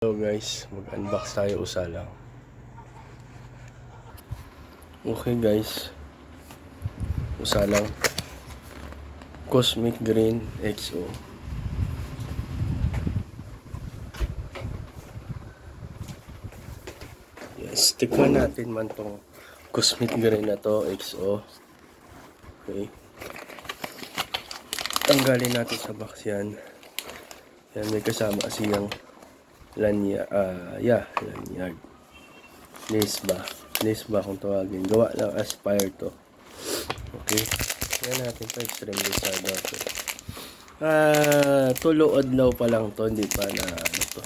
Hello guys, mag-unbox tayo usala. Okay guys, usalang Cosmic Green XO. Yes, tikman natin man tong Cosmic Green na to XO. Okay, tanggalin natin sa box yan. Yan, may kasama siyang lanyard, lanyard. Lace ba kung tawagin. Gawa ng Aspire to. Okay. Yan natin pa extreme lizard to. Tulo adlaw pa lang to, hindi pa na ano to.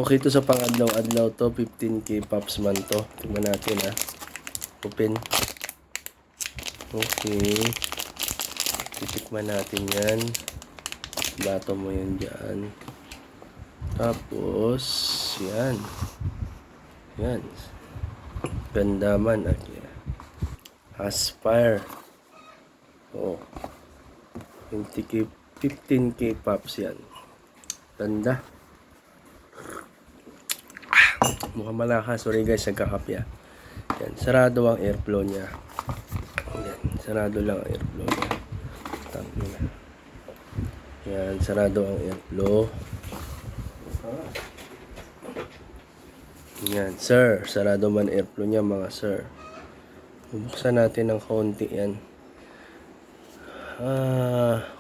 Okay to sa pang-adlaw-adlaw to, 15k pops man to. Tingnan natin Open. Okay. Titikman natin yan. Bato mo yan dyan. Tapos, yan. Yan. Ganda man. Aspire. Oh. 15k pops yan. Ganda. Mukhang malakas. Sorry guys, nagkakapya. Yan. Sarado ang airflow niya. Yan. Sarado lang ang airflow niya. Yan. Sarado ang airflow. Yan, sir. Sarado man airflow niya, mga sir. Bubuksan natin ng konti yan.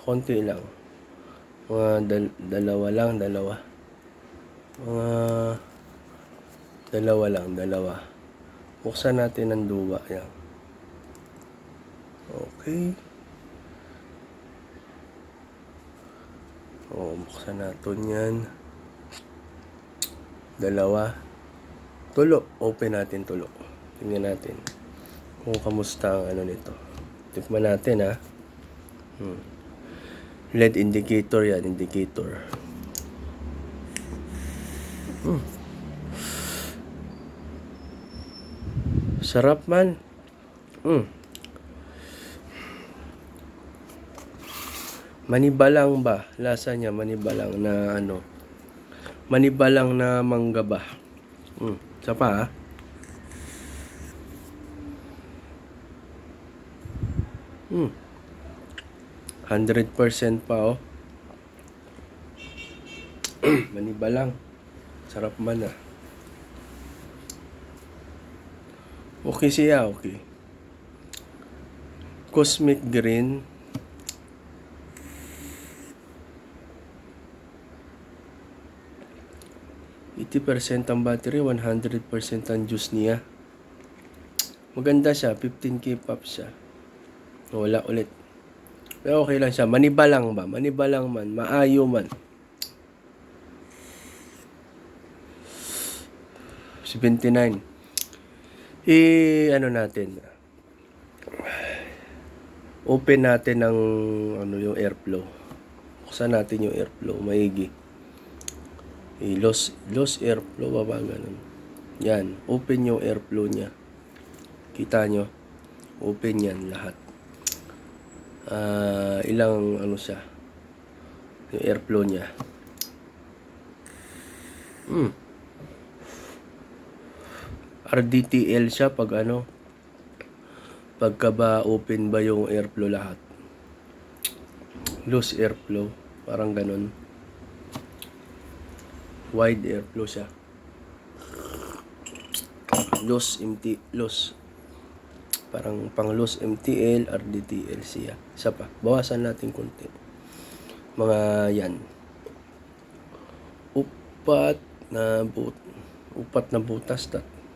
Konti lang. Mga dalawa lang. Mga dalawa. Buksan natin ng duwa. Yan. Okay. Buksan natin yan. Dalawa. Tulo. Open natin tulo. Tingnan natin kung kamusta ang ano nito. Tikman natin LED indicator yan. Indicator. Sarap man. Manibalang ba? Lasa niya manibalang na ano. Manibalang na mangga ba? Isa pa 100% pa Manibalang. Sarap man Okay siya, okay. Cosmic Green. %80 ang battery, 100% ang juice niya. Maganda siya, 15k pop siya. Wala ulit. Pero okay lang siya. Manibalang ba? Manibalang man. Maayo man. 79. Ano natin? Open natin ng yung airflow. Buksan natin yung airflow. Maigi. Loss airflow ba ganun? Yan. Open yung airflow niya. Kita nyo? Open yan lahat. Ilang siya yung airflow niya. RDTL siya pagka ba open ba yung airflow lahat. Loose airflow, parang ganun. Wide airflow siya. Loose parang pang loose MTL, RDTL siya. Isa pa. Bawasan natin konti. Mga yan. Upat na butas.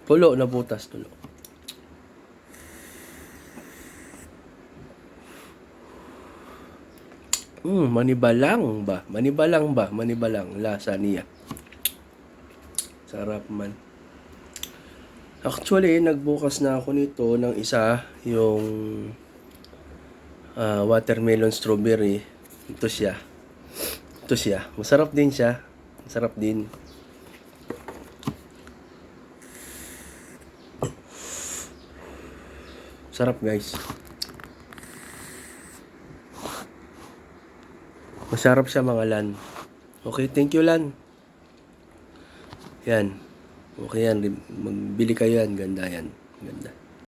Tulo na butas. Manibalang ba? Manibalang lasa niya. Sarap man. Actually, nagbukas na ako nito ng isa, yung watermelon strawberry. Ito siya. Masarap din siya. Sarap guys. Masarap siya mga lan. Okay, thank you, Lan. Yan. Okay yan. Magbili kayo yan. Ganda yan. Ganda.